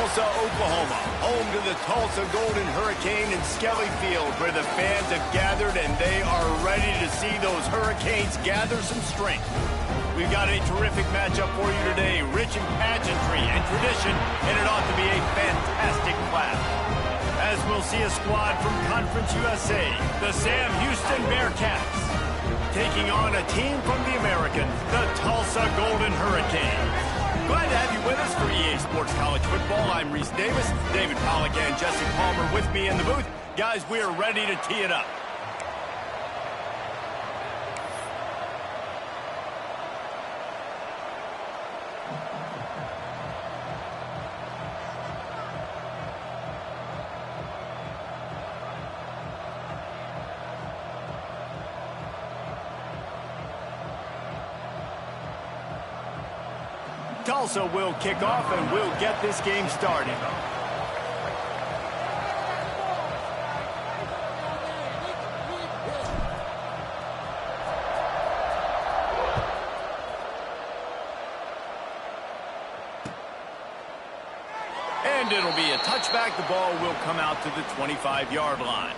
Tulsa, Oklahoma, home to the Tulsa Golden Hurricane in Skelly Field, where the fans have gathered and they are ready to see those Hurricanes gather some strength. We've got a terrific matchup for you today, rich in pageantry and tradition, and it ought to be a fantastic clash. As we'll see a squad from Conference USA, the Sam Houston Bearcats, taking on a team from the American, the Tulsa Golden Hurricanes. Glad to have you with us for EA Sports College Football. I'm Reese Davis, David Pollack and Jesse Palmer with me in the booth. Guys, we are ready to tee it up. Tulsa will kick off and we'll get this game started. And it'll be a touchback. The ball will come out to the 25-yard line.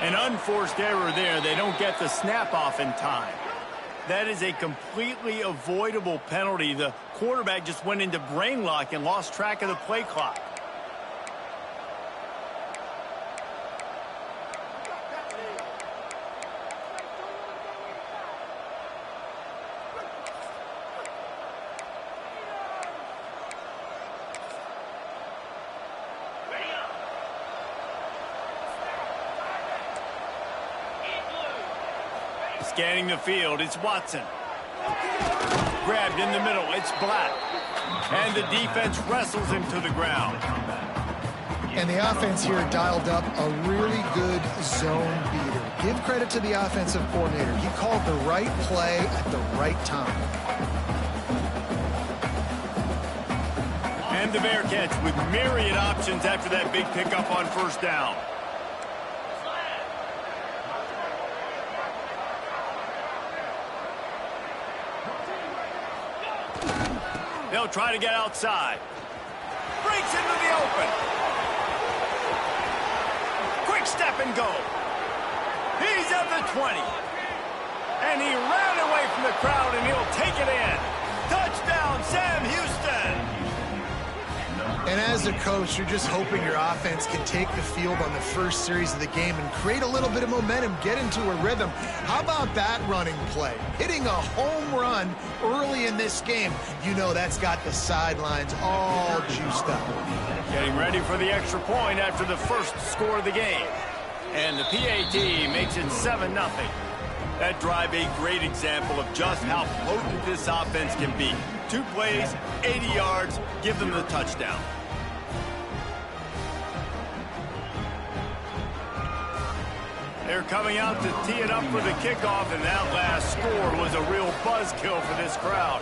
An unforced error there. They don't get the snap off in time. That is a completely avoidable penalty. The quarterback just went into brain lock and lost track of the play clock. Scanning the field, it's Watson. Grabbed in the middle, it's Black. And the defense wrestles him to the ground. And the offense here dialed up a really good zone beater. Give credit to the offensive coordinator. He called the right play at the right time. And the Bearcats with myriad options after that big pickup on first down. They'll try to get outside. Breaks into the open. Quick step and go. He's at the 20. And he ran away from the crowd, and he'll take it in. Touchdown, Sam Houston. And as a coach, you're just hoping your offense can take the field on the first series of the game and create a little bit of momentum, get into a rhythm. How about that running play? Hitting a home run early in this game. You know that's got the sidelines all juiced up. Getting ready for the extra point after the first score of the game. And the PAT makes it 7-0. That drive a great example of just how potent this offense can be. 2 plays, 80 yards, give them the touchdown. They're coming out to tee it up for the kickoff, and that last score was a real buzzkill for this crowd.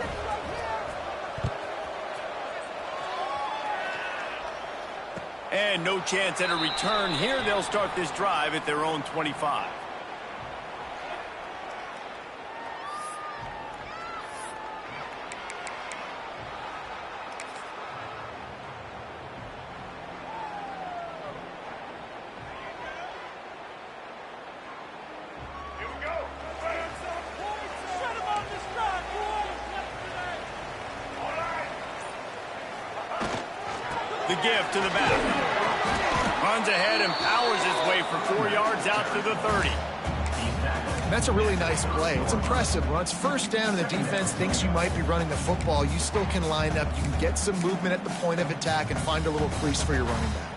And no chance at a return here. They'll start this drive at their own 25. The give to the back. Runs ahead and powers his way for 4 yards out to the 30. That's a really nice play. It's impressive. When it's first down and the defense thinks you might be running the football, you still can line up. You can get some movement at the point of attack and find a little crease for your running back.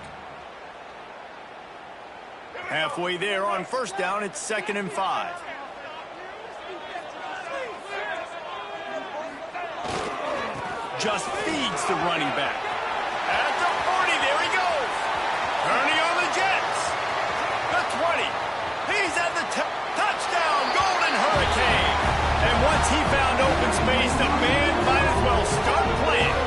Halfway there on first down, it's 2nd and 5. Just feeds the running back. At the 40, there he goes. Turning on the Jets. The 20. He's at the touchdown, Golden Hurricane. And once he found open space, the band might as well start playing.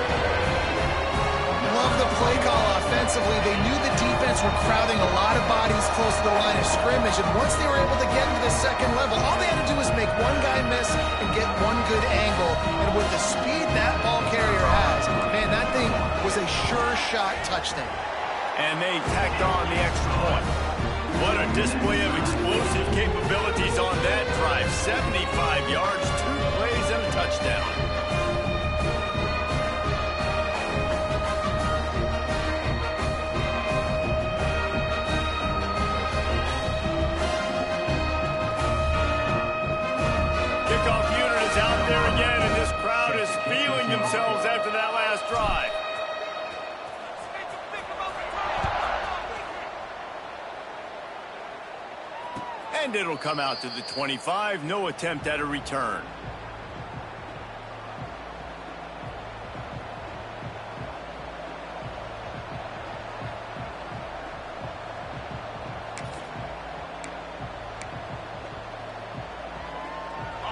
Love the play call offensively. They knew the defense were crowding a lot of bodies close to the line of scrimmage, and once they were able to get into the second level, all they had to do was make one guy miss and get one good angle. And with the speed that ball carrier has, man, that thing was a sure shot touchdown. And they tacked on the extra point. What a display of explosive capabilities on that drive. 75 yards, 2 plays, and a touchdown. Kickoff unit is out there again, and this crowd is feeling themselves after that last drive. And it'll come out to the 25. No attempt at a return.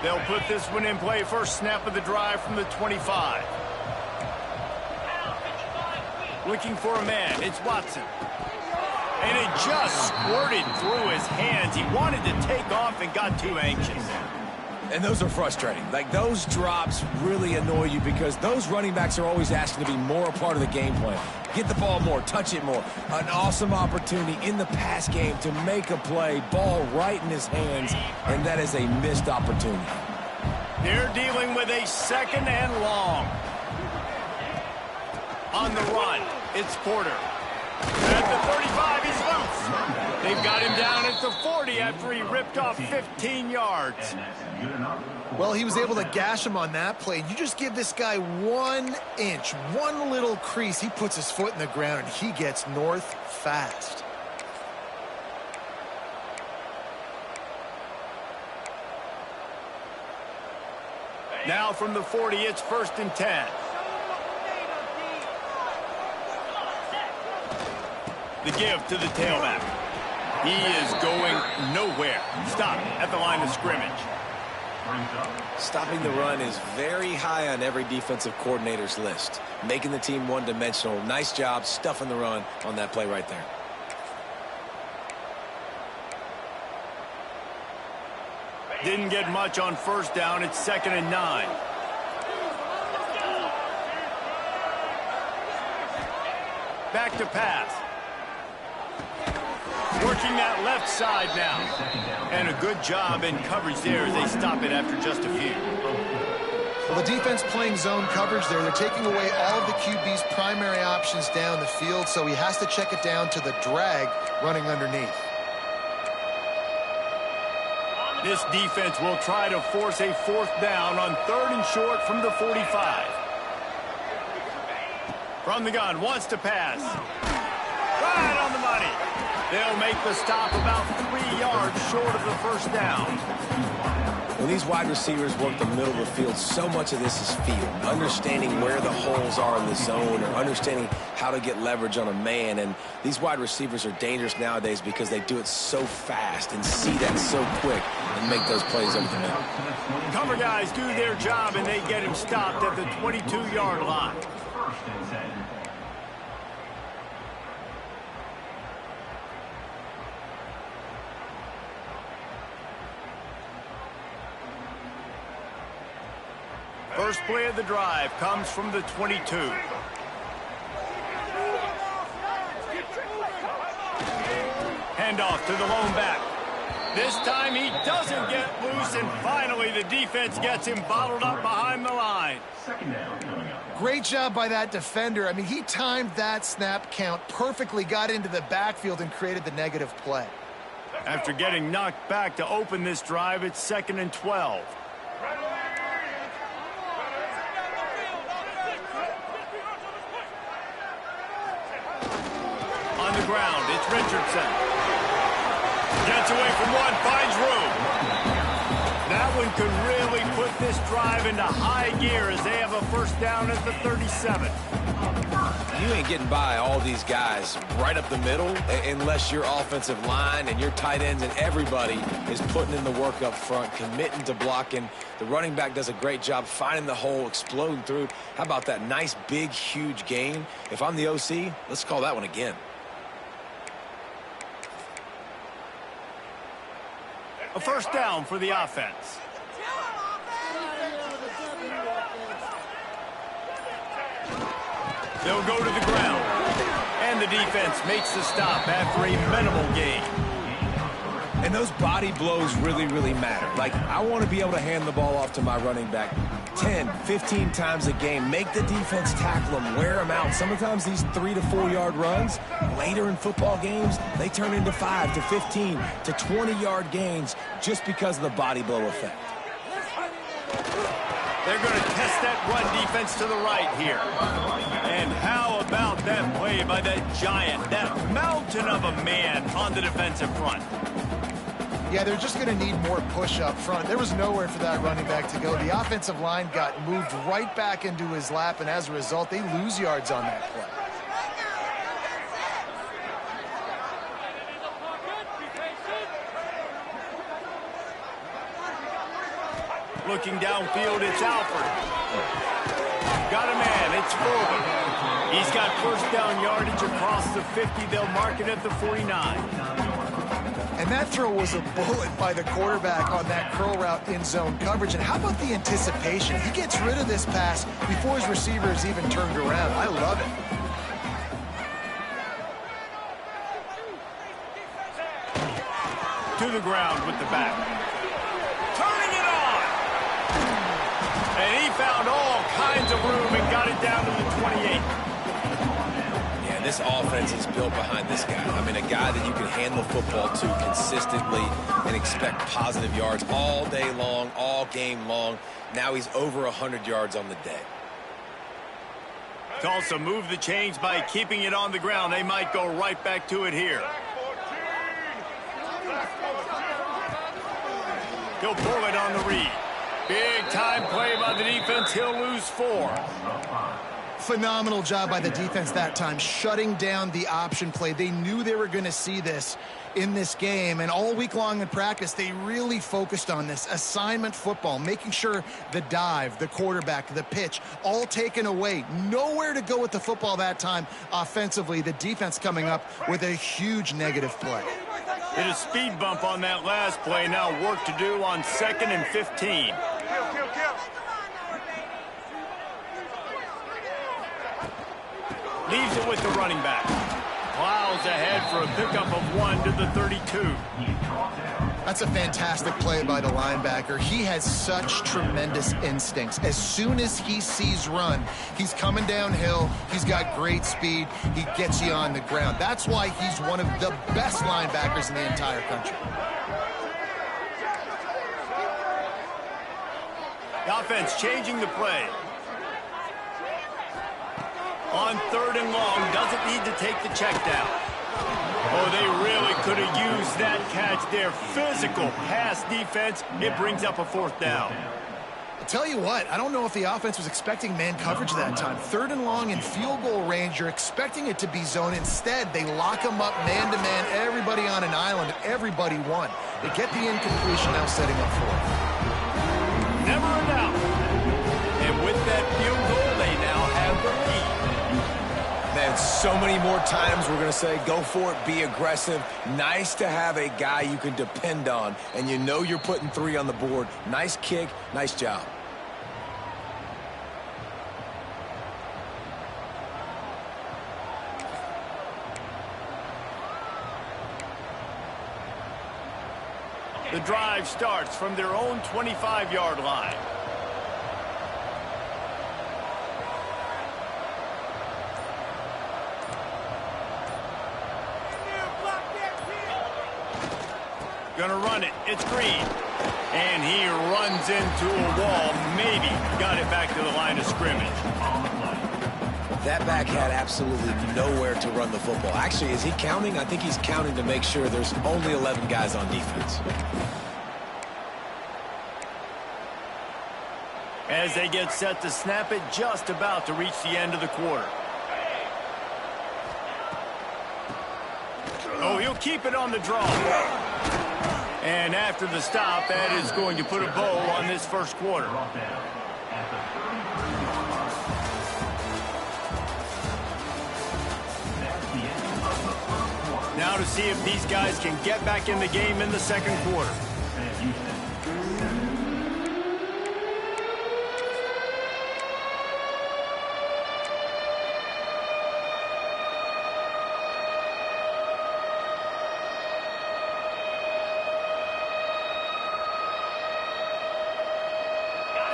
They'll put this one in play. First snap of the drive from the 25. Looking for a man. It's Watson. And it just squirted through his hands. He wanted to take off and got too anxious. And those are frustrating. Like, those drops really annoy you because those running backs are always asking to be more a part of the game plan. Get the ball more, touch it more. An awesome opportunity in the pass game to make a play, ball right in his hands, and that is a missed opportunity. They're dealing with a 2nd and long. On the run, it's Porter. At the 35, he's loose. They've got him down at the 40 after he ripped off 15 yards. Well, he was able to gash him on that play. You just give this guy 1 inch, one little crease, he puts his foot in the ground, and he gets north fast. Now from the 40, it's 1st and 10. The give to the tailback. He is going nowhere. Stop at the line of scrimmage. Stopping the run is very high on every defensive coordinator's list. Making the team one-dimensional. Nice job stuffing the run on that play right there. Didn't get much on first down. It's 2nd and 9. Back to pass. Working that left side now. And a good job in coverage there as they stop it after just a few. Well, the defense playing zone coverage there. They're taking away all of the QB's primary options down the field, so he has to check it down to the drag running underneath. This defense will try to force a 4th down on 3rd and short from the 45. From the gun, wants to pass. Right on the money. They'll make the stop about 3 yards short of the first down. When these wide receivers work the middle of the field, so much of this is feel. Understanding where the holes are in the zone or understanding how to get leverage on a man. And these wide receivers are dangerous nowadays because they do it so fast and see that so quick and make those plays over the middle. Cover guys do their job, and they get him stopped at the 22-yard line. First play of the drive comes from the 22. Handoff to the lone back. This time he doesn't get loose, and finally the defense gets him bottled up behind the line. Great job by that defender. I mean, he timed that snap count perfectly, got into the backfield, and created the negative play. After getting knocked back to open this drive, it's 2nd and 12. On the ground, it's Richardson. Gets away from one, finds room. That one could really put this drive into high gear as they have a first down at the 37. You ain't getting by all these guys right up the middle unless your offensive line and your tight ends and everybody is putting in the work up front, committing to blocking. The running back does a great job finding the hole, exploding through. How about that nice, big, huge gain? If I'm the OC, let's call that one again. A first down for the offense. They'll go to the ground. And the defense makes the stop after a minimal gain. And those body blows really, really matter. Like, I want to be able to hand the ball off to my running back 10, 15 times a game. Make the defense tackle them, wear them out. Sometimes these 3 to 4 yard runs, later in football games, they turn into 5 to 15 to 20 yard gains just because of the body blow effect. They're going to test that run defense to the right here. And how about that play by that giant, that mountain of a man on the defensive front? Yeah, they're just going to need more push up front. There was nowhere for that running back to go. The offensive line got moved right back into his lap, and as a result, they lose yards on that play. Looking downfield, it's Alford. Got a man, it's Fuller. He's got first down yardage across the 50. They'll mark it at the 49. And that throw was a bullet by the quarterback on that curl route in zone coverage. And how about the anticipation? He gets rid of this pass before his receiver is even turned around. I love it. To the ground with the back. Turning it on! And he found all kinds of room and got it down to the 28. Yeah, this offense is built behind this guy. I mean, a guy that you can hand the football to consistently and expect positive yards all day long, all game long. Now he's over 100 yards on the day. Tulsa moved the chains by keeping it on the ground. They might go right back to it here. He'll pull it on the read. Big time play by the defense. He'll lose 4. Phenomenal job by the defense that time, shutting down the option play. They knew they were going to see this in this game, and all week long in practice, they really focused on this assignment football, making sure the dive, the quarterback, the pitch, all taken away. Nowhere to go with the football that time offensively. The defense coming up with a huge negative play. Hit a speed bump on that last play. Now work to do on 2nd and 15. Leaves it with the running back. Plows ahead for a pickup of 1 to the 32. That's a fantastic play by the linebacker. He has such tremendous instincts. As soon as he sees run, he's coming downhill. He's got great speed. He gets you on the ground. That's why he's one of the best linebackers in the entire country. The offense changing the play. On 3rd and long, doesn't need to take the check down. Oh, they really could have used that catch there. Physical pass defense. It brings up a 4th down. I'll tell you what, I don't know if the offense was expecting man coverage that time. 3rd and long in field goal range, you're expecting it to be zone. Instead, they lock them up man-to-man, everybody on an island, everybody won. They get the incompletion, now setting up for it. Never a doubt. And with that field goal, they now have the lead. Man, so many more times we're going to say, go for it, be aggressive. Nice to have a guy you can depend on, and you know you're putting 3 on the board. Nice kick, nice job. The drive starts from their own 25-yard line. Gonna run it. It's Green. And he runs into a wall. Maybe got it back to the line of scrimmage. That back had absolutely nowhere to run the football. Actually, is he counting? I think he's counting to make sure there's only 11 guys on defense. As they get set to snap it, just about to reach the end of the quarter. Oh, he'll keep it on the draw. And after the stop, that is going to put a bow on this first quarter. Now to see if these guys can get back in the game in the second quarter.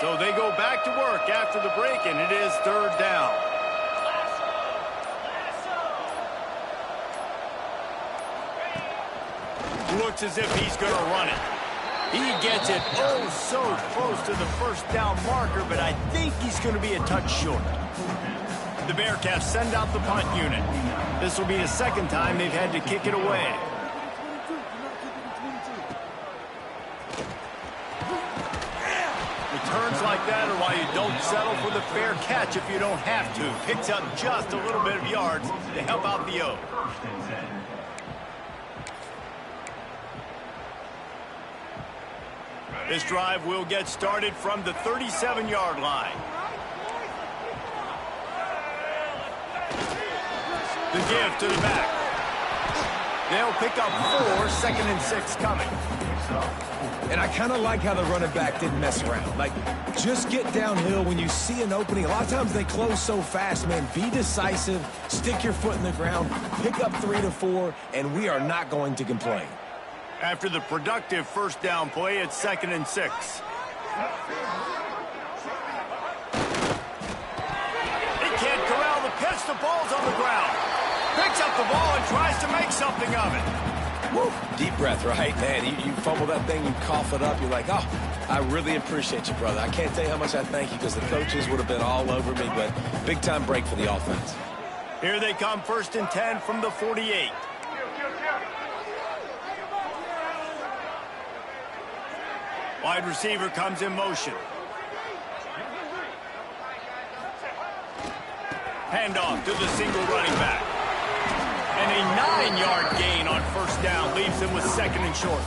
So they go back to work after the break, and it is third down. Looks as if he's going to run it. He gets it oh so close to the first down marker, but I think he's going to be a touch short. The Bearcats send out the punt unit. This will be the second time they've had to kick it away. Returns like that are why you don't settle for the fair catch if you don't have to. Picks up just a little bit of yards to help out the O. This drive will get started from the 37-yard line. The give to the back. They'll pick up 4, 2nd and 6 coming. And I kind of like how the running back didn't mess around. Like, just get downhill when you see an opening. A lot of times they close so fast, man. Be decisive, stick your foot in the ground, pick up 3 to 4, and we are not going to complain. After the productive first down play, it's 2nd and 6. He can't corral the pitch. The ball's on the ground. Picks up the ball and tries to make something of it. Woo. Deep breath, right? Man, you fumble that thing, you cough it up, you're like, oh, I really appreciate you, brother. I can't tell you how much I thank you because the coaches would have been all over me, but big-time break for the offense. Here they come, 1st and 10 from the 48. Wide receiver comes in motion. Handoff to the single running back. And a 9-yard gain on first down leaves him with 2nd and short.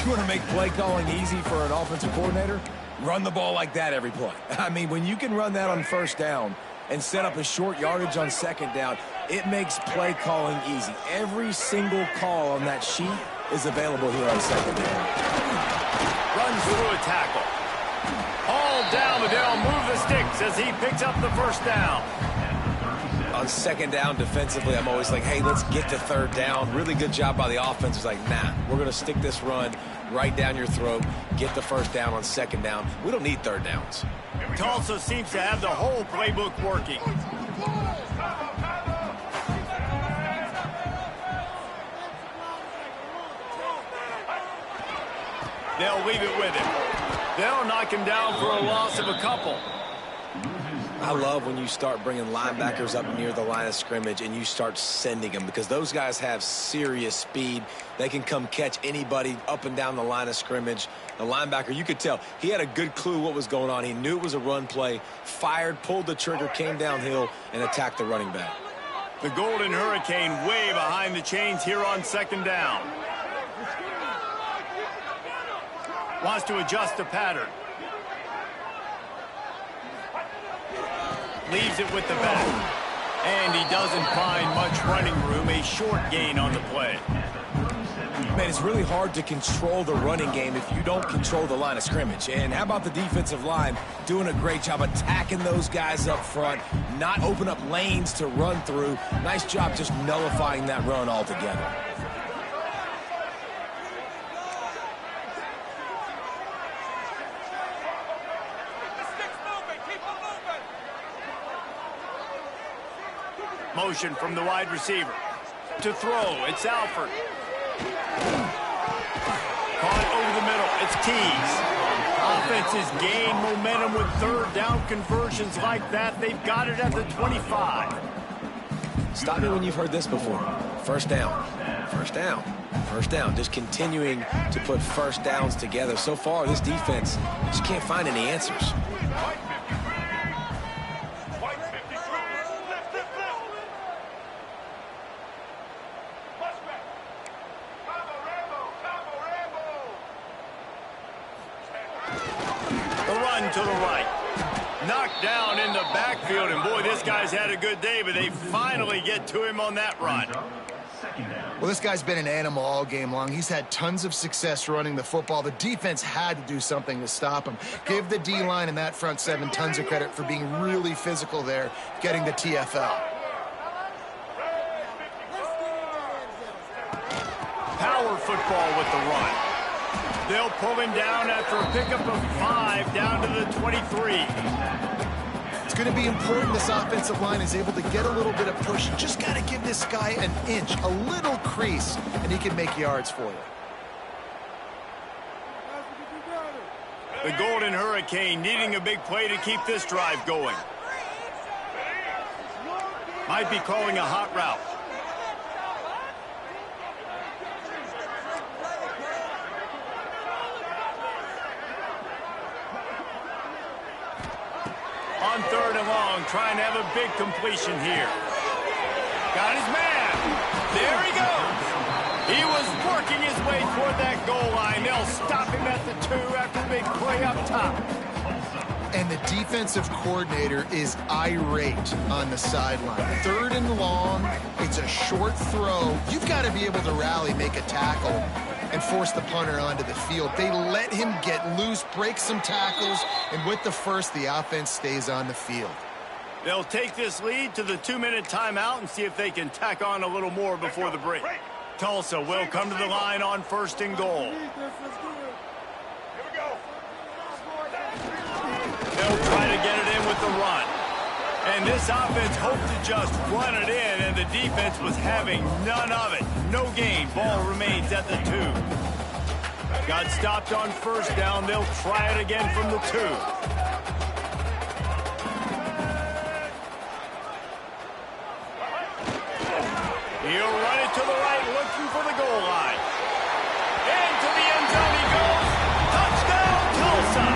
You want to make play calling easy for an offensive coordinator? Run the ball like that every play. I mean, when you can run that on first down and set up a short yardage on 2nd down, it makes play calling easy. Every single call on that sheet is available here on 2nd down. Runs through a tackle. Hauled down, but they'll move the sticks as he picks up the first down. On 2nd down defensively, I'm always like, hey, let's get to 3rd down. Really good job by the offense. It's like, nah, we're going to stick this run right down your throat, get the first down on 2nd down. We don't need 3rd downs. Tulsa seems to have the whole playbook working. They'll leave it with him. They'll knock him down for a loss of a couple. I love when you start bringing linebackers up near the line of scrimmage and you start sending them because those guys have serious speed. They can come catch anybody up and down the line of scrimmage. The linebacker, you could tell, he had a good clue what was going on. He knew it was a run play, fired, pulled the trigger, came downhill, and attacked the running back. The Golden Hurricane way behind the chains here on 2nd down. Wants to adjust the pattern. Leaves it with the back. And he doesn't find much running room. A short gain on the play. Man, it's really hard to control the running game if you don't control the line of scrimmage. And how about the defensive line doing a great job attacking those guys up front, not open up lanes to run through. Nice job just nullifying that run altogether. Motion from the wide receiver. To throw, it's Alford. Caught over the middle, it's Tees. offenses gain momentum with third down conversions like that. They've got it at the 25. Stop me when you've heard this before. First down, first down, first down. Just continuing to put first downs together. So far, this defense just can't find any answers. To the right. Knocked down in the backfield, and boy, this guy's had a good day, but they finally get to him on that run. Well, this guy's been an animal all game long. He's had tons of success running the football. The defense had to do something to stop him. Give the D-line and that front seven tons of credit for being really physical there, getting the TFL. Power football with the run. They'll pull him down after a pickup of 5 down to the 23. It's going to be important this offensive line is able to get a little bit of push. You just got to give this guy an inch, a little crease, and he can make yards for you. The Golden Hurricane needing a big play to keep this drive going. Might be calling a hot route. On third and long, trying to have a big completion here. Got his man. There he goes. He was working his way toward that goal line. They'll stop him at the 2 after the big play up top. And the defensive coordinator is irate on the sideline. Third and long, it's a short throw. You've got to be able to rally, make a tackle, and force the punter onto the field. They let him get loose, break some tackles, and with the first, the offense stays on the field. They'll take this lead to the 2-minute timeout and see if they can tack on a little more before the break. Tulsa will come to the line on first and goal. They'll try to get it in with the run. And this offense hoped to just run it in, and the defense was having none of it. No gain. Ball remains at the 2. Got stopped on first down. They'll try it again from the 2. He'll run it to the right, looking for the goal line. Into the end zone he goes. Touchdown, Tulsa!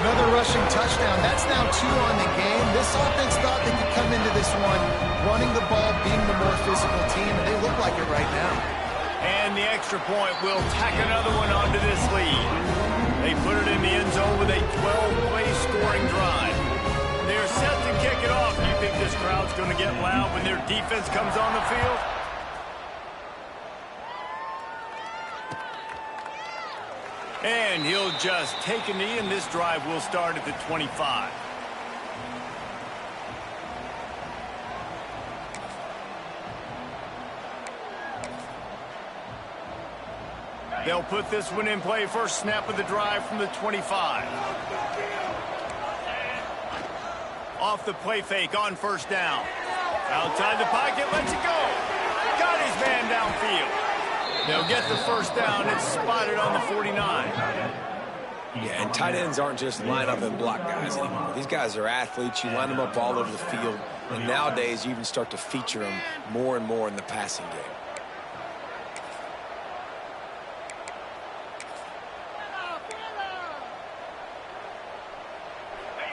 Another rushing touchdown. That's now 2 on the game. This offense thought they could come into this one running the ball, being the more physical team, and they look like it right now. And the extra point will tack another one onto this lead. They put it in the end zone with a 12-play scoring drive. They're set to kick it off. Do you think this crowd's going to get loud when their defense comes on the field? And he'll just take a knee, and this drive will start at the 25. They'll put this one in play. First snap of the drive from the 25. Off the play fake on first down. Outside the pocket, lets it go. Got his man downfield. They'll get the first down. It's spotted on the 49. Yeah, and tight ends aren't just line up and block guys anymore. These guys are athletes. You line them up all over the field. And nowadays, you even start to feature them more and more in the passing game.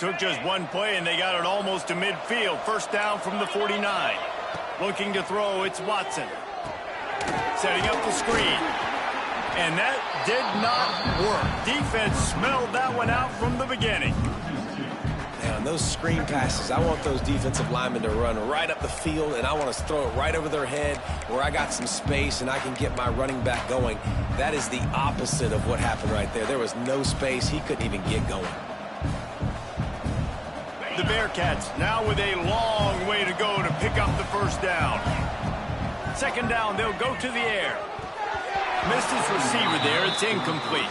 Took just one play, and they got it almost to midfield. First down from the 49. Looking to throw, it's Watson. Setting up the screen. And that did not work. Defense smelled that one out from the beginning. Now, on those screen passes, I want those defensive linemen to run right up the field, and I want to throw it right over their head where I got some space and I can get my running back going. That is the opposite of what happened right there. There was no space. He couldn't even get going. The Bearcats now with a long way to go to pick up the first down. Second down, they'll go to the air. Missed his receiver there. It's incomplete.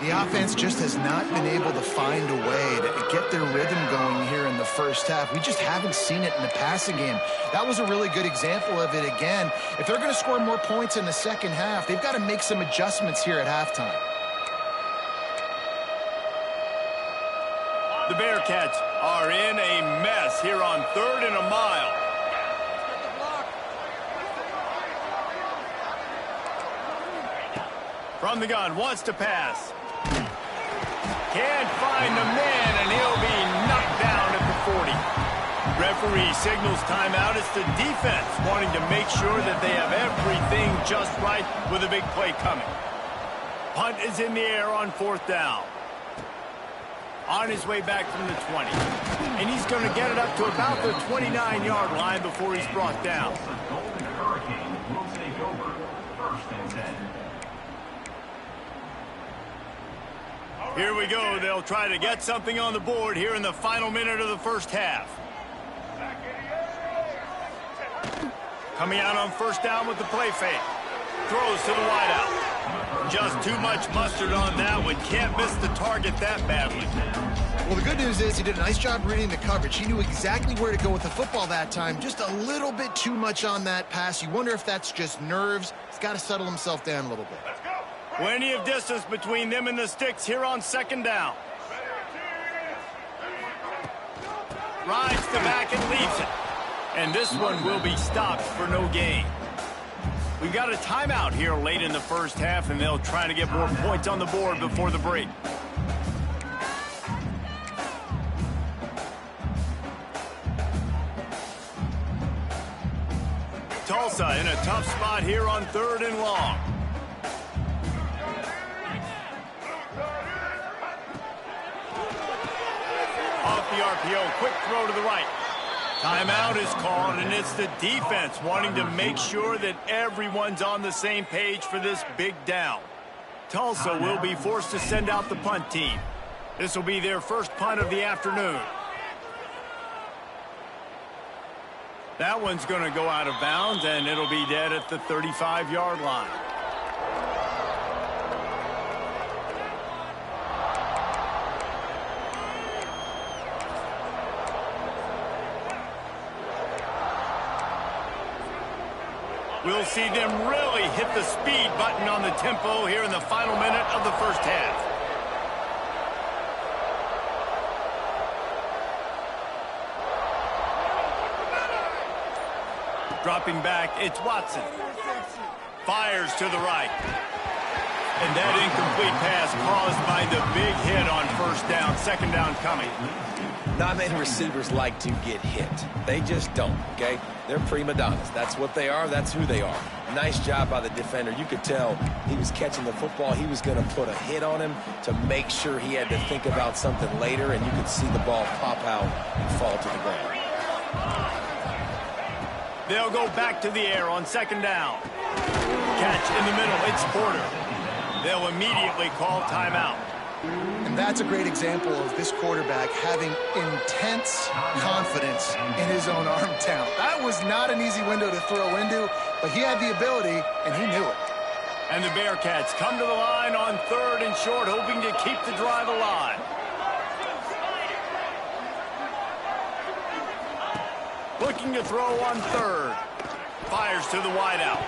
The offense just has not been able to find a way to get their rhythm going here in the first half. We just haven't seen it in the passing game. That was a really good example of it again. If they're going to score more points in the second half, they've got to make some adjustments here at halftime. The Bearcats are in a mess here on 3rd and a mile. From the gun, wants to pass. Can't find the man, and he'll be knocked down at the 40. Referee signals timeout. It's the defense wanting to make sure that they have everything just right with a big play coming. Punt is in the air on 4th down. On his way back from the 20. And he's going to get it up to about the 29-yard line before he's brought down. Here we go. They'll try to get something on the board here in the final minute of the first half. Coming out on 1st down with the play fake. Throws to the wideout. Just too much mustard on that one. Can't miss the target that badly. Well, the good news is he did a nice job reading the coverage. He knew exactly where to go with the football that time. Just a little bit too much on that pass. You wonder if that's just nerves. He's got to settle himself down a little bit. Plenty of distance between them and the sticks here on 2nd down. Rides the back and leaves it. And this one will be stopped for no gain. We've got a timeout here late in the first half, and they'll try to get more points on the board before the break. Tulsa in a tough spot here on 3rd and long. Off the RPO, quick throw to the right. Timeout is called, and it's the defense wanting to make sure that everyone's on the same page for this big down. Tulsa will be forced to send out the punt team. This will be their first punt of the afternoon. That one's going to go out of bounds, and it'll be dead at the 35-yard line. We'll see them really hit the speed button on the tempo here in the final minute of the first half. Dropping back, it's Watson. Fires to the right. And that incomplete pass caused by the big hit on 1st down, 2nd down coming. Not many receivers like to get hit. They just don't, okay? They're prima donnas. That's what they are. That's who they are. Nice job by the defender. You could tell he was catching the football. He was going to put a hit on him to make sure he had to think about something later, and you could see the ball pop out and fall to the ground. They'll go back to the air on 2nd down. Catch in the middle. It's Porter. They'll immediately call timeout. And that's a great example of this quarterback having intense confidence in his own arm talent. That was not an easy window to throw into, but he had the ability, and he knew it. And the Bearcats come to the line on 3rd and short, hoping to keep the drive alive. Looking to throw on 3rd. Fires to the wideout.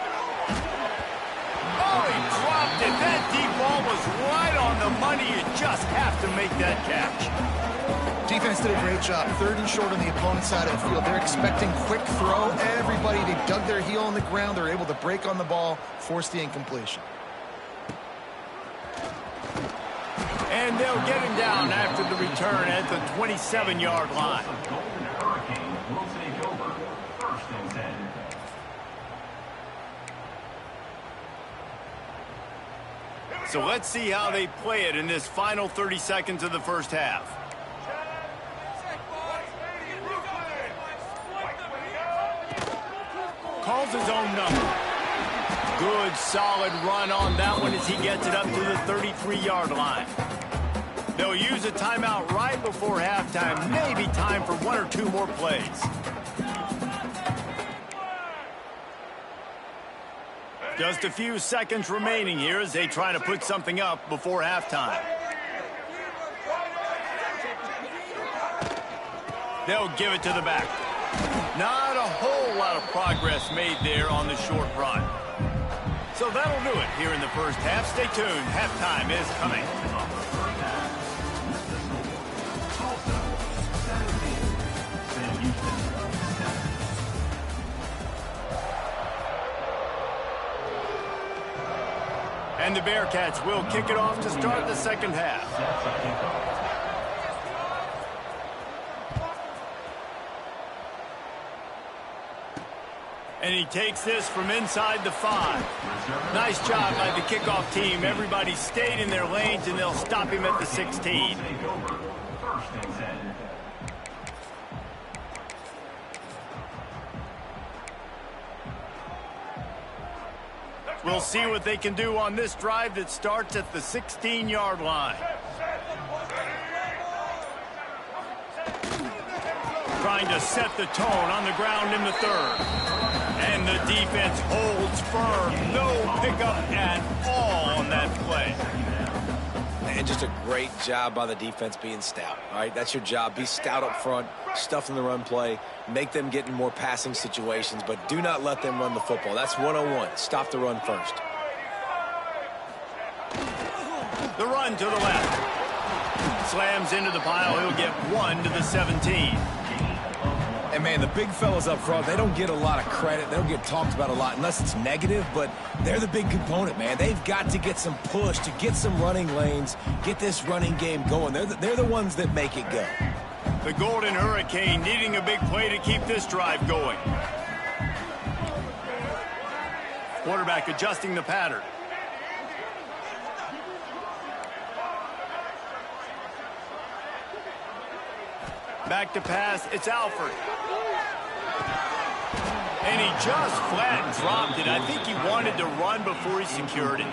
Oh, he dropped it. That deep ball was right on the money. You just have to make that catch. Defense did a great job. 3rd and short on the opponent's side of the field. They're expecting quick throw. Everybody, they dug their heel on the ground. They're able to break on the ball, force the incompletion. And they'll get him down after the return at the 27-yard line. So let's see how they play it in this final 30 seconds of the first half. Calls his own number. Good, solid run on that one as he gets it up to the 33-yard line. They'll use a timeout right before halftime. Maybe time for 1 or 2 more plays. Just a few seconds remaining here as they try to put something up before halftime. They'll give it to the back. Not a whole lot of progress made there on the short run. So that'll do it here in the first half. Stay tuned. Halftime is coming. And the Bearcats will kick it off to start the second half. And he takes this from inside the 5. Nice job by the kickoff team. Everybody stayed in their lanes, and they'll stop him at the 16. We'll see what they can do on this drive that starts at the 16-yard line. Trying to set the tone on the ground in the 3rd. And the defense holds firm. No pickup at all on that play. And just a great job by the defense being stout. All right, that's your job. Be stout up front, stuff in the run play, make them get in more passing situations, but do not let them run the football. That's 101. Stop the run first. The run to the left. Slams into the pile. He'll get 1 to the 17. And, man, the big fellas up front, they don't get a lot of credit. They don't get talked about a lot unless it's negative, but they're the big component, man. They've got to get some push, to get some running lanes, get this running game going. They're the ones that make it go. The Golden Hurricane needing a big play to keep this drive going. Quarterback adjusting the pattern. Back to pass, it's Alford. And he just flat dropped it. I think he wanted to run before he secured it.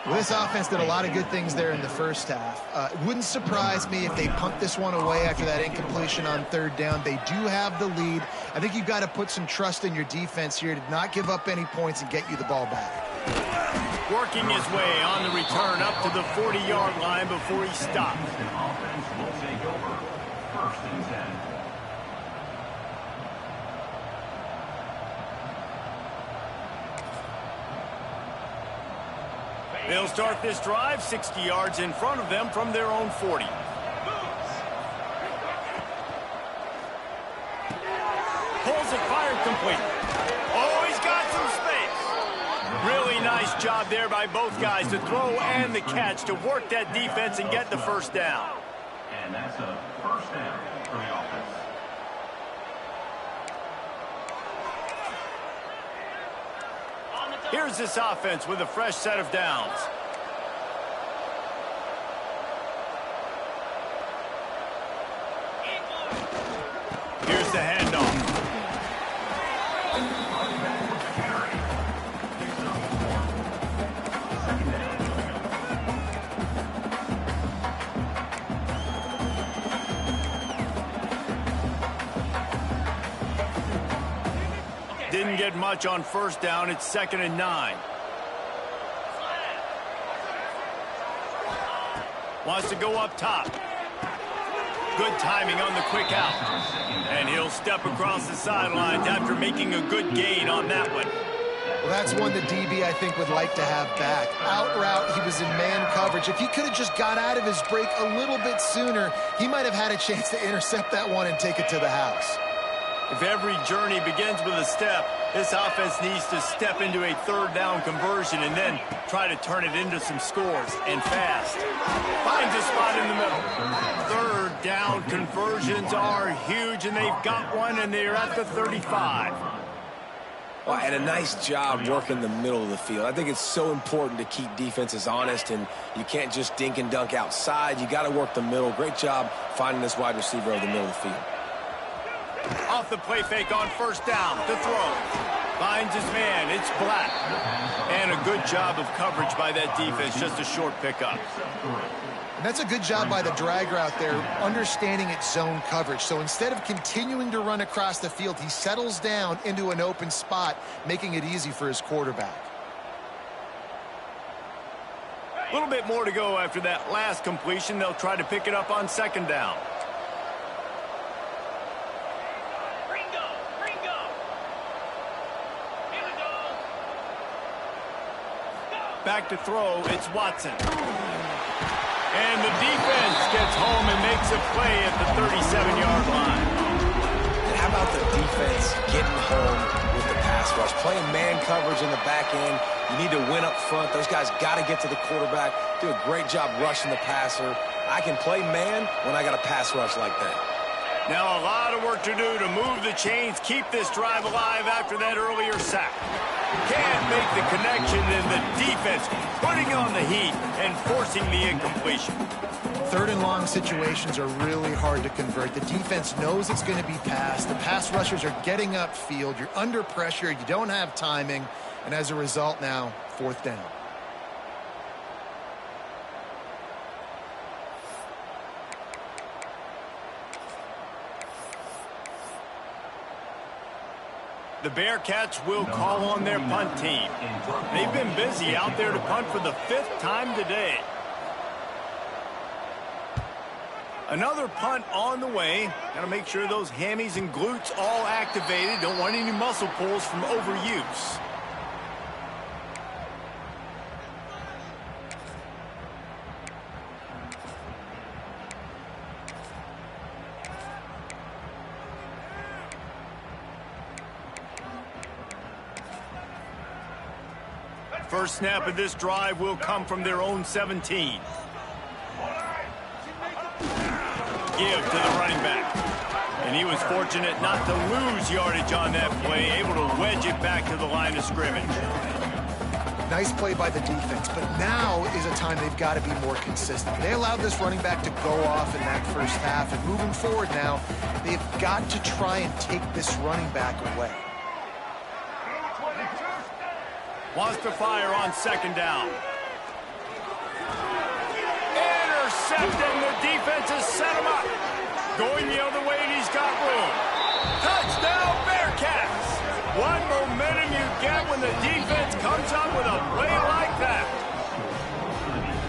Well, this offense did a lot of good things there in the first half. It wouldn't surprise me if they punt this one away after that incompletion on 3rd down. They do have the lead. I think you've got to put some trust in your defense here to not give up any points and get you the ball back. Working his way on the return up to the 40-yard line before he stopped. They'll start this drive 60 yards in front of them from their own 40. Pulls it, fired complete. Oh, he's got some space. Really nice job there by both guys to throw and the catch to work that defense and get the first down. And that's a first down for the offense. Here's this offense with a fresh set of downs. Here's the handoff. Didn't get much on first down. It's 2nd and 9. Wants to go up top. Good timing on the quick out. And he'll step across the sidelines after making a good gain on that one. Well, that's one that DB, I think, would like to have back. Out route, he was in man coverage. If he could have just got out of his break a little bit sooner, he might have had a chance to intercept that one and take it to the house. If every journey begins with a step, this offense needs to step into a 3rd down conversion and then try to turn it into some scores, and fast. Finds a spot in the middle. 3rd down conversions are huge, and they've got one, and they're at the 35. Well, and a nice job working the middle of the field. I think it's so important to keep defenses honest, and you can't just dink and dunk outside. You got to work the middle. Great job finding this wide receiver over the middle of the field. Off the play fake on first down to throw. Finds his man. It's Black. And a good job of coverage by that defense. Just a short pickup. And that's a good job by the drag route there, understanding its zone coverage. So instead of continuing to run across the field, he settles down into an open spot, making it easy for his quarterback. A little bit more to go after that last completion. They'll try to pick it up on 2nd down. Back to throw, it's Watson. And the defense gets home and makes a play at the 37-yard line. And how How about the defense getting home with the pass rush? Playing man coverage in the back end. You need to win up front. Those guys got to get to the quarterback. Do a great job rushing the passer. I can play man when I got a pass rush like that. Now a lot of work to do to move the chains, keep this drive alive after that earlier sack. Can't make the connection, and the defense putting on the heat and forcing the incompletion. Third and long situations are really hard to convert. The defense knows it's going to be passed. The pass rushers are getting upfield. You're under pressure. You don't have timing. And as a result now, fourth down. The Bearcats will call on their punt team. They've been busy out there to punt for the 5th time today. Another punt on the way. Got to make sure those hammies and glutes all activated. Don't want any muscle pulls from overuse. First snap of this drive will come from their own 17. Give to the running back. And he was fortunate not to lose yardage on that play, able to wedge it back to the line of scrimmage. Nice play by the defense, but now is a time they've got to be more consistent. They allowed this running back to go off in that first half, and moving forward now, they've got to try and take this running back away. Wants to fire on second down. Intercepted, and the defense has set him up. Going the other way, and he's got room. Touchdown, Bearcats! What momentum you get when the defense comes up with a play like that.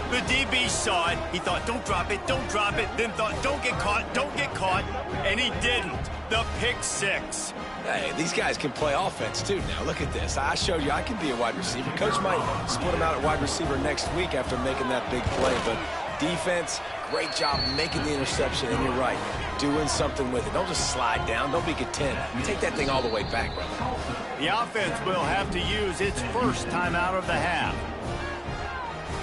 The DB saw it. He thought, don't drop it, then thought, don't get caught, and he didn't. The pick six. Hey, these guys can play offense, too. Now, look at this. I showed you I can be a wide receiver. Coach might split him out at wide receiver next week after making that big play. But defense, great job making the interception. And you're right, doing something with it. Don't just slide down. Don't be content. Take that thing all the way back, brother. The offense will have to use its first time out of the half.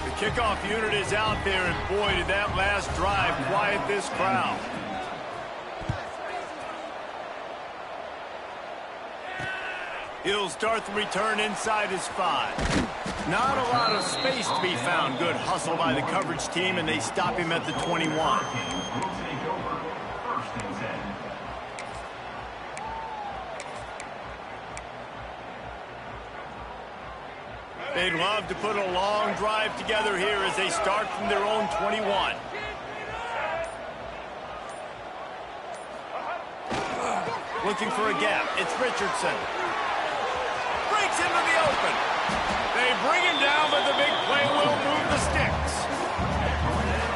The kickoff unit is out there, and boy, did that last drive quiet this crowd. He'll start the return inside his 5. Not a lot of space to be found. Good hustle by the coverage team, and they stop him at the 21. They'd love to put a long drive together here as they start from their own 21. Looking for a gap. It's Richardson. Breaks into the open. They bring him down, but the big play will move the sticks.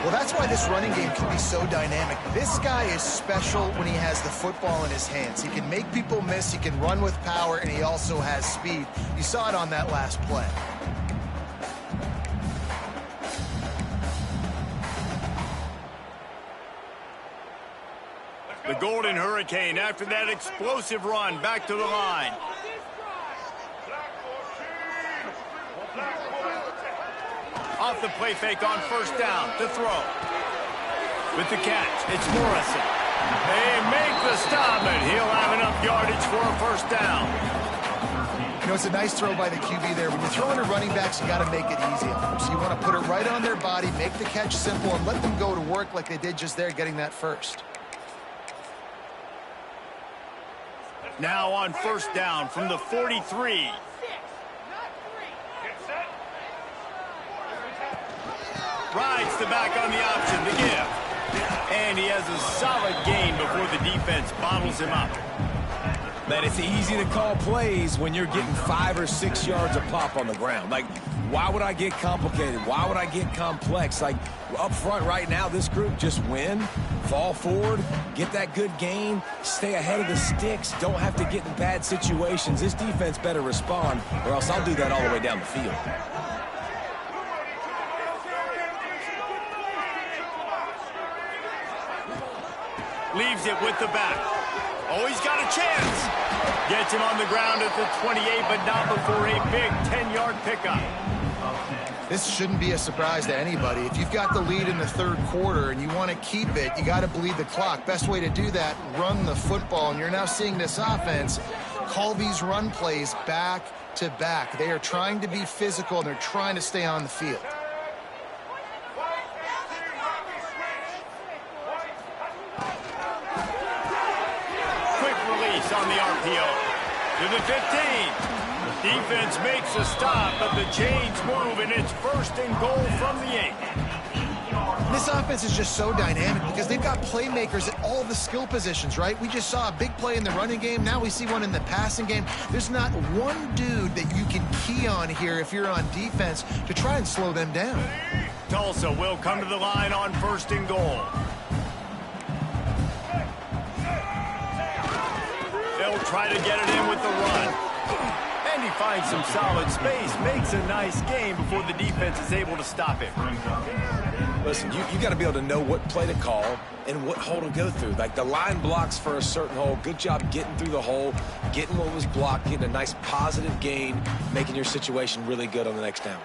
Well, that's why this running game can be so dynamic. This guy is special when he has the football in his hands. He can make people miss, he can run with power, and he also has speed. You saw it on that last play. The Golden Hurricane, after that explosive run, back to the line. Off the play fake on first down to throw. With the catch, it's Morrison. They make the stop, and he'll have enough yardage for a first down. You know, it's a nice throw by the QB there. When you're throwing to running backs, you got to make it easy on them. So you want to put it right on their body, make the catch simple, and let them go to work like they did just there, getting that first. Now on first down from the 43. Rides the back on the option, the give. And he has a solid gain before the defense bottles him up. Man, it's easy to call plays when you're getting 5 or 6 yards a pop on the ground. Like, why would I get complicated? Why would I get complex? Like, up front right now, this group just win, fall forward, get that good gain, stay ahead of the sticks, don't have to get in bad situations. This defense better respond, or else I'll do that all the way down the field. Leaves it with the back. Oh, he's got a chance. Gets him on the ground at the 28, but not before a big 10-yard pickup. This shouldn't be a surprise to anybody. If you've got the lead in the third quarter and you want to keep it, you got to bleed the clock. Best way to do that, run the football. And you're now seeing this offense call these run plays back to back. They are trying to be physical, and they're trying to stay on the field. Quick release on the RPO. To the 15. Defense makes a stop, but the chains move, and it's 1st and goal from the 8. This offense is just so dynamic because they've got playmakers at all the skill positions, right? We just saw a big play in the running game. Now we see one in the passing game. There's not one dude that you can key on here if you're on defense to try and slow them down. Tulsa will come to the line on 1st and goal. They'll try to get it in with the run. And he finds some solid space, makes a nice game before the defense is able to stop it. Listen, you got to be able to know what play to call and what hole to go through. Like the line blocks for a certain hole. Good job getting through the hole, getting what was blocked, getting a nice positive gain, making your situation really good on the next down.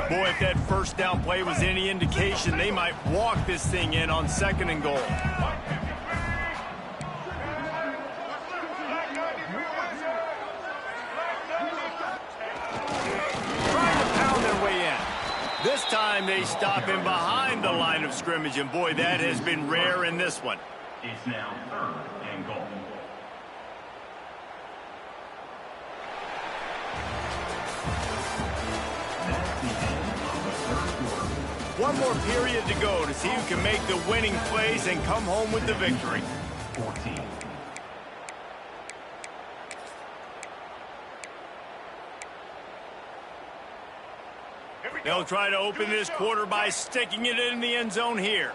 Boy, if that 1st down play was any indication, they might walk this thing in on 2nd and goal. This time they stop him behind the line of scrimmage, and boy, that has been rare in this one. It's now 3rd and goal. That's the end of the 3rd quarter. One more period to go to see who can make the winning plays and come home with the victory. 14. They'll try to open this quarter by sticking it in the end zone here.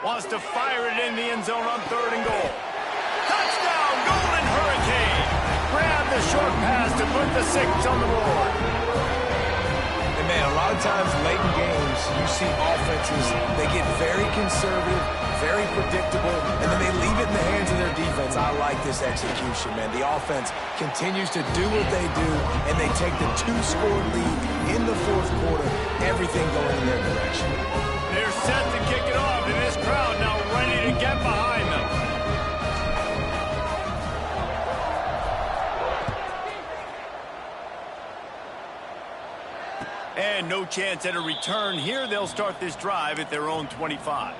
Wants to fire it in the end zone on 3rd and goal. Touchdown, Golden Hurricane. Grab the short pass to put the 6 on the board. And man, a lot of times late in games, you see offenses, they get very conservative, very predictable, and then they leave it in the hands of their defense. I like this execution, man. The offense continues to do what they do, and they take the 2-score lead in the 4th quarter, everything going in their direction. They're set to kick it off, and this crowd now ready to get behind them. And no chance at a return here. They'll start this drive at their own 25.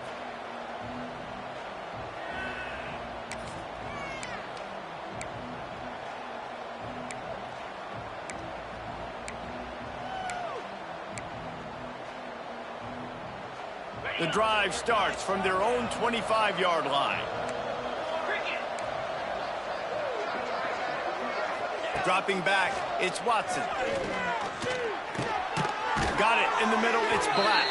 The drive starts from their own 25-yard line. Dropping back, it's Watson. Got it in the middle, it's Black.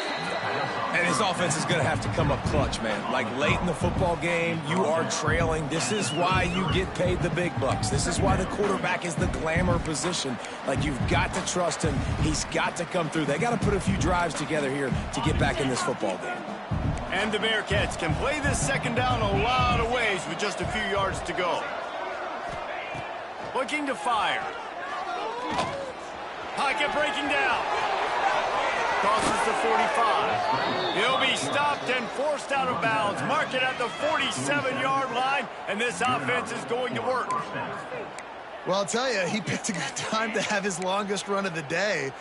And his offense is going to have to come up clutch, man. Like late in the football game, you are trailing. This is why you get paid the big bucks. This is why the quarterback is the glamour position. Like, you've got to trust him. He's got to come through. They got to put a few drives together here to get back in this football game. And the Bearcats can play this 2nd down a lot of ways with just a few yards to go. Looking to fire. Pocket breaking down. Crosses the 45. He'll be stopped and forced out of bounds. Mark it at the 47-yard line, and this offense is going to work. Well, I'll tell you, he picked a good time to have his longest run of the day.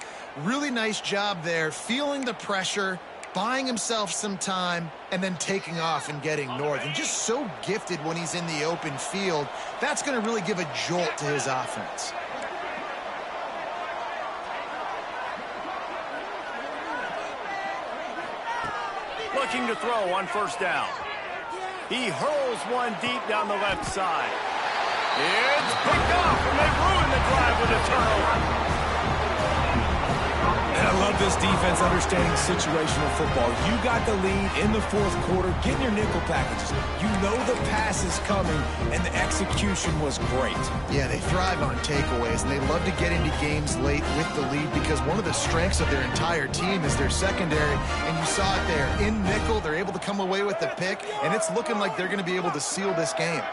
Really nice job there, feeling the pressure, buying himself some time, and then taking off and getting north. And just so gifted when he's in the open field. That's going to really give a jolt to his offense. Looking to throw on 1st down. He hurls one deep down the left side. It's picked off, and they ruin the drive with a turnover. And I love this defense understanding situational football. You got the lead in the fourth quarter, getting your nickel packages. You know the pass is coming, and the execution was great. Yeah, they thrive on takeaways, and they love to get into games late with the lead because one of the strengths of their entire team is their secondary, and you saw it there. In nickel, they're able to come away with the pick, and it's looking like they're going to be able to seal this game.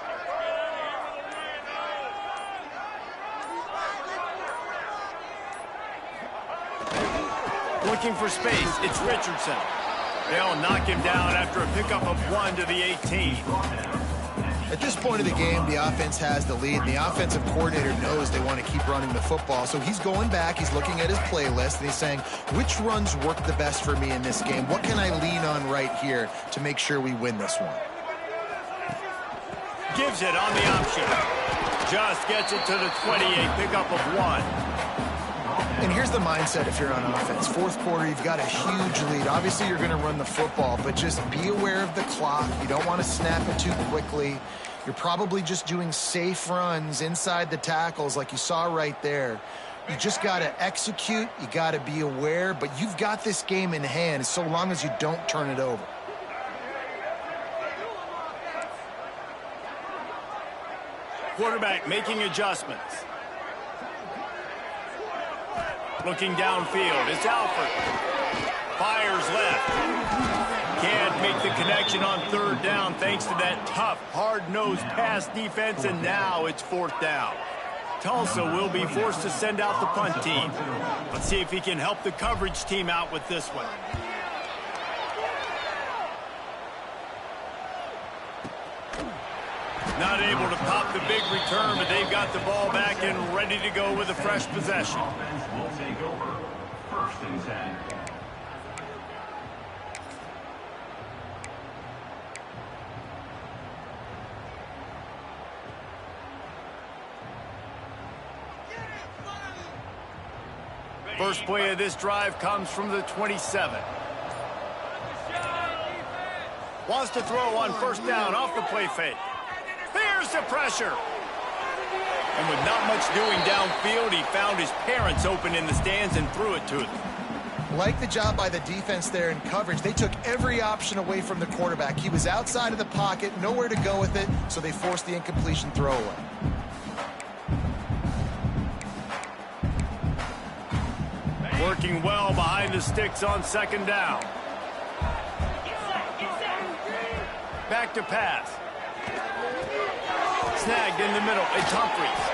Looking for space, it's Richardson. They'll knock him down after a pickup of 1 to the 18. At this point of the game, the offense has the lead, and the offensive coordinator knows they want to keep running the football. So he's going back, he's looking at his playlist, and he's saying, which runs work the best for me in this game? What can I lean on right here to make sure we win this one? Gives it on the option. Just gets it to the 28, pickup of 1. And here's the mindset if you're on offense. Fourth quarter, you've got a huge lead. Obviously, you're going to run the football, but just be aware of the clock. You don't want to snap it too quickly. You're probably just doing safe runs inside the tackles like you saw right there. You just got to execute. You got to be aware, but you've got this game in hand so long as you don't turn it over. Quarterback making adjustments. Looking downfield, it's Alford. Fires left. Can't make the connection on third down thanks to that tough, hard-nosed pass defense, and now it's fourth down. Tulsa will be forced to send out the punt team. Let's see if he can help the coverage team out with this one. Not able to pop the big return, but they've got the ball back and ready to go with a fresh possession. Offense will take over. 1st and 10. First play of this drive comes from the 27. Wants to throw on first down off the play fake. There's the pressure. And with not much doing downfield, he found his parents open in the stands and threw it to them. Like the job by the defense there in coverage. They took every option away from the quarterback. He was outside of the pocket, nowhere to go with it, so they forced the incompletion throwaway. Working well behind the sticks on second down. Back to pass. Snagged in the middle. It's Humphries.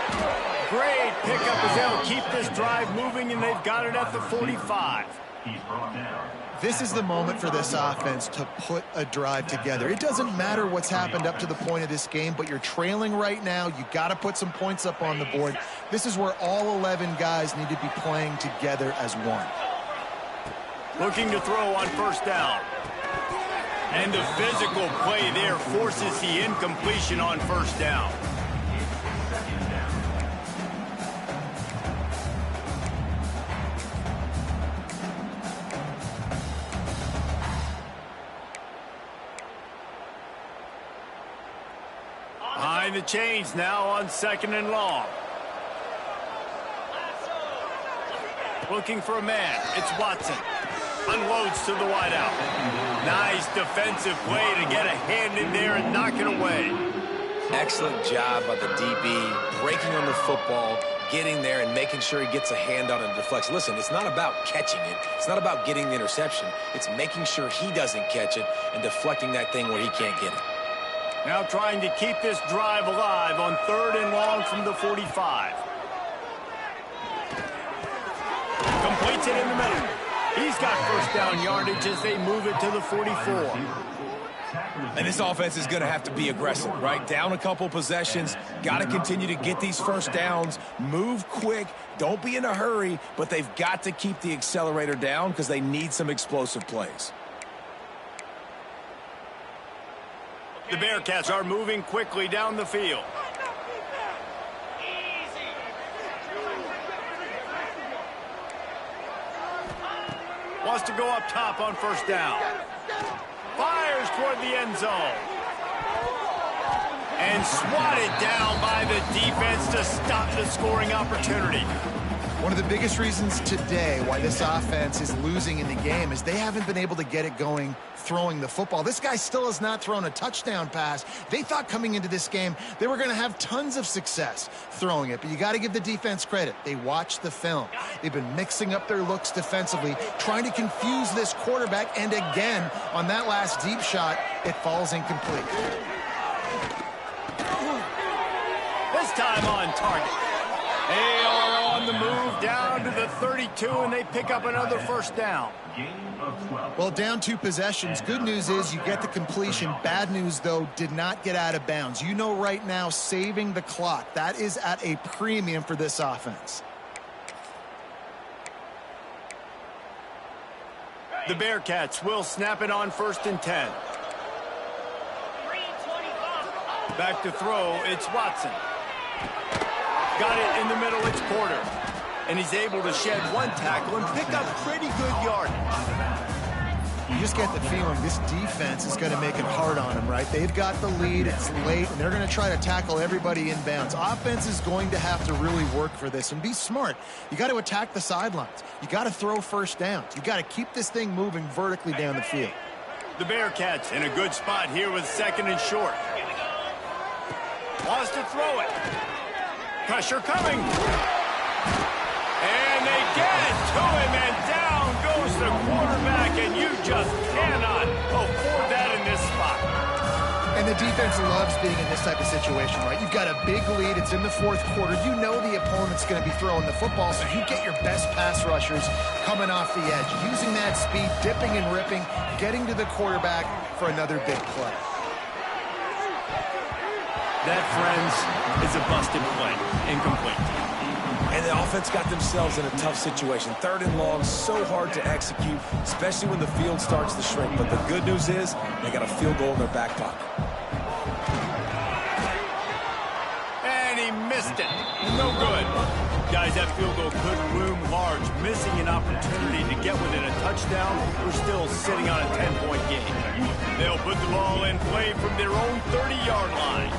Great pickup as they'll keep this drive moving, and they've got it at the 45. He's brought down. This is the moment for this offense to put a drive together. It doesn't matter what's happened up to the point of this game, but you're trailing right now. You got to put some points up on the board. This is where all 11 guys need to be playing together as one. Looking to throw on first down. And the physical play there forces the incompletion on first down. Behind the chains now on second and long. Looking for a man. It's Watson. Unloads to the wideout. Nice defensive play to get a hand in there and knock it away. Excellent job by the DB, breaking on the football, getting there and making sure he gets a hand on it and deflects. Listen, it's not about catching it. It's not about getting the interception. It's making sure he doesn't catch it and deflecting that thing where he can't get it. Now trying to keep this drive alive on third and long from the 45. Completes it in the middle. He's got first down yardage as they move it to the 44. And this offense is going to have to be aggressive, right? Down a couple possessions, got to continue to get these first downs, move quick, don't be in a hurry, but they've got to keep the accelerator down because they need some explosive plays. The Bearcats are moving quickly down the field. Wants to go up top on first down. Fires toward the end zone. And swatted down by the defense to stop the scoring opportunity. One of the biggest reasons today why this offense is losing in the game is they haven't been able to get it going throwing the football. This guy still has not thrown a touchdown pass. They thought coming into this game they were going to have tons of success throwing it, but you got to give the defense credit. They watched the film. They've been mixing up their looks defensively, trying to confuse this quarterback, and again, on that last deep shot, it falls incomplete. This time on target. They are on the move down to the 32, and they pick up another first down. Well, down 2 possessions. Good news is you get the completion. Bad news, though, did not get out of bounds. You know right now, saving the clock, that is at a premium for this offense. The Bearcats will snap it on 1st and 10. Back to throw, it's Watson. Got it in the middle, it's Porter. And he's able to shed 1 tackle and pick up pretty good yardage. You just get the feeling this defense is going to make it hard on them, right? They've got the lead, it's late, and they're going to try to tackle everybody inbounds. Offense is going to have to really work for this and be smart. You got to attack the sidelines. You got to throw first downs. You got to keep this thing moving vertically down the field. The Bearcats in a good spot here with 2nd and short. Wants to throw it. Pressure coming. And they get it to him, and down goes the quarterback, and you just cannot afford that in this spot. And the defense loves being in this type of situation, right? You've got a big lead. It's in the 4th quarter. You know the opponent's going to be throwing the football, so you get your best pass rushers coming off the edge, using that speed, dipping and ripping, getting to the quarterback for another big play. That, friends, is a busted play. Incomplete. And the offense got themselves in a tough situation. 3rd and long, so hard to execute, especially when the field starts to shrink. But the good news is they got a field goal in their back pocket. And he missed it. No good. Guys, that field goal could loom large. Missing an opportunity to get within a touchdown. We're still sitting on a 10-point game. They'll put the ball in play from their own 30-yard line.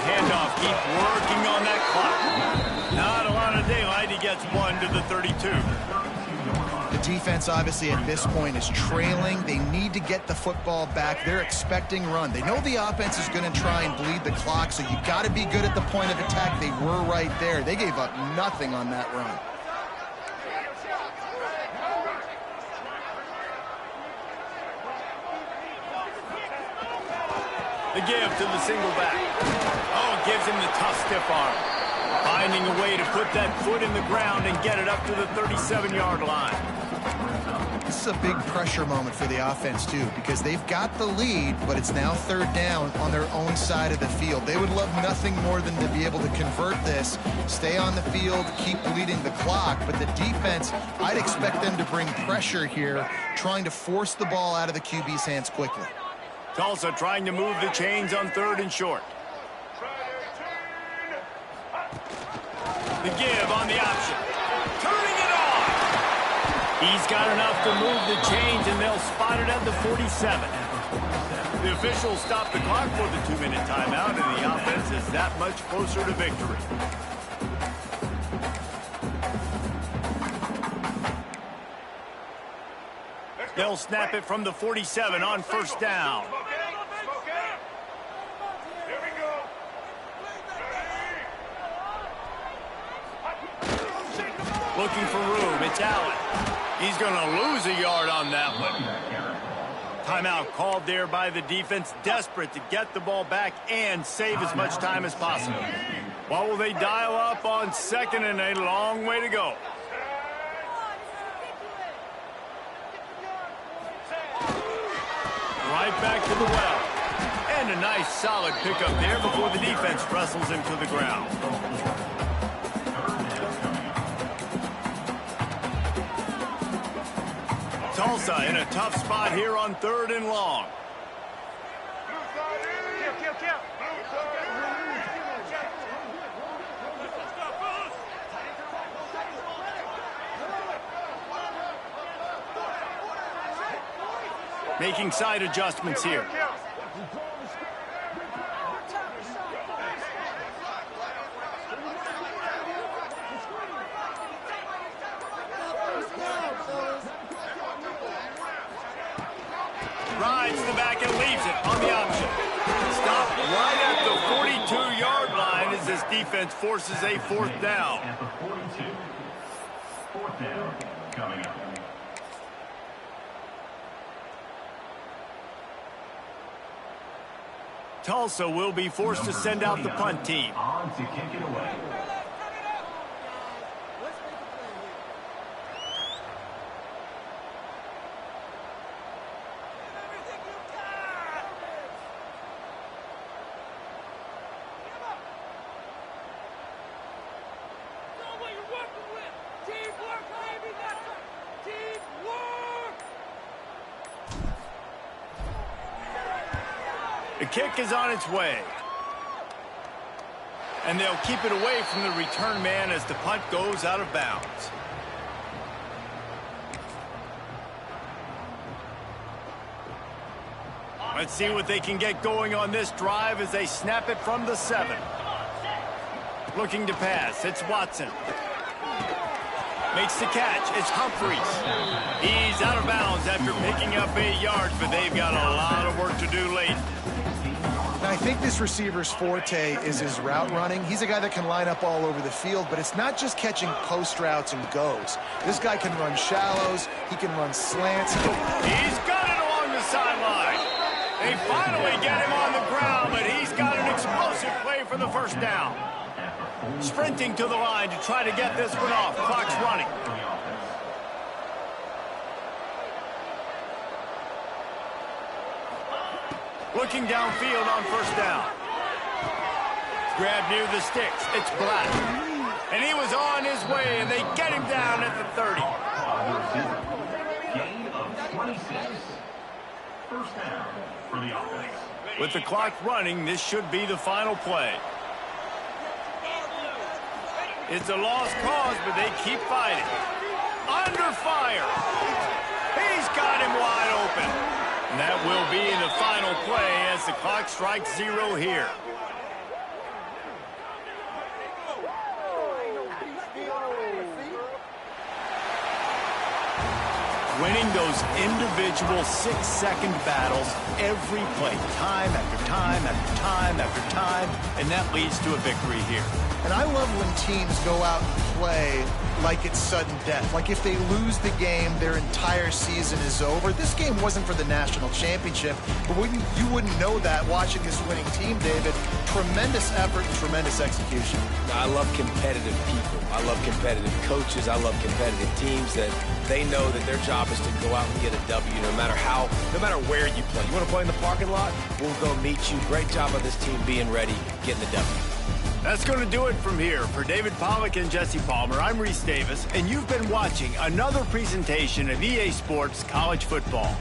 Handoff, keep working on that clock. Not a lot of daylight. He gets 1 to the 32. The defense, obviously, at this point is trailing. They need to get the football back. They're expecting run. They know the offense is going to try and bleed the clock, so you got to be good at the point of attack. They were right there. They gave up nothing on that run. The give to the single back. Oh, gives him the tough stiff arm. Finding a way to put that foot in the ground and get it up to the 37-yard line. This is a big pressure moment for the offense, too, because they've got the lead, but it's now 3rd down on their own side of the field. They would love nothing more than to be able to convert this, stay on the field, keep bleeding the clock. But the defense, I'd expect them to bring pressure here, trying to force the ball out of the QB's hands quickly. Tulsa trying to move the chains on 3rd and short. The give on the option. Turning it on. He's got enough to move the chains, and they'll spot it at the 47. The officials stop the clock for the 2-minute timeout, and the offense is that much closer to victory. They'll snap it from the 47 on 1st down. Looking for room, it's Allen. He's going to lose a yard on that one. Timeout called there by the defense, desperate to get the ball back and save as much time as possible. What will they dial up on 2nd and a long way to go? Right back to the well. And a nice solid pickup there before the defense wrestles him to the ground. Tulsa in a tough spot here on 3rd and long. Making side adjustments here. back and leaves it on the option. Stop right at the 42-yard line as this defense forces a fourth down. At the 42. Fourth down coming up. Tulsa will be forced to send out the punt team. On to kick it away. The kick is on its way. And they'll keep it away from the return man as the punt goes out of bounds. Let's see what they can get going on this drive as they snap it from the 7. Looking to pass, it's Watson. Makes the catch, it's Humphries. He's out of bounds after picking up 8 yards, but they've got a lot of work to do late. Now, I think this receiver's forte is his route running. He's a guy that can line up all over the field, but it's not just catching post routes and goes. This guy can run shallows. He can run slants. He's got it along the sideline. They finally get him on the ground, but he's got an explosive play for the first down. Sprinting to the line to try to get this one off. Clock's running. Looking downfield on first down. Grabbed near the sticks. It's Black. And he was on his way, and they get him down at the 30. Gain of 26. First down for the offense. With the clock running, this should be the final play. It's a lost cause, but they keep fighting. Under fire. He's got him wide open. And that will be the final play as the clock strikes 0 here. Winning those individual 6-second battles every play, time after time after time after time, and that leads to a victory here. And I love when teams go out and play like it's sudden death. Like if they lose the game, their entire season is over. This game wasn't for the national championship, but you wouldn't know that watching this winning team, David. Tremendous effort and tremendous execution. I love competitive people. I love competitive coaches. I love competitive teams that they know that their job is to go out and get a W no matter where you play. You want to play in the parking lot? We'll go meet you. Great job of this team being ready, getting the W. That's going to do it from here. For David Pollack and Jesse Palmer, I'm Reese Davis, and you've been watching another presentation of EA Sports College Football.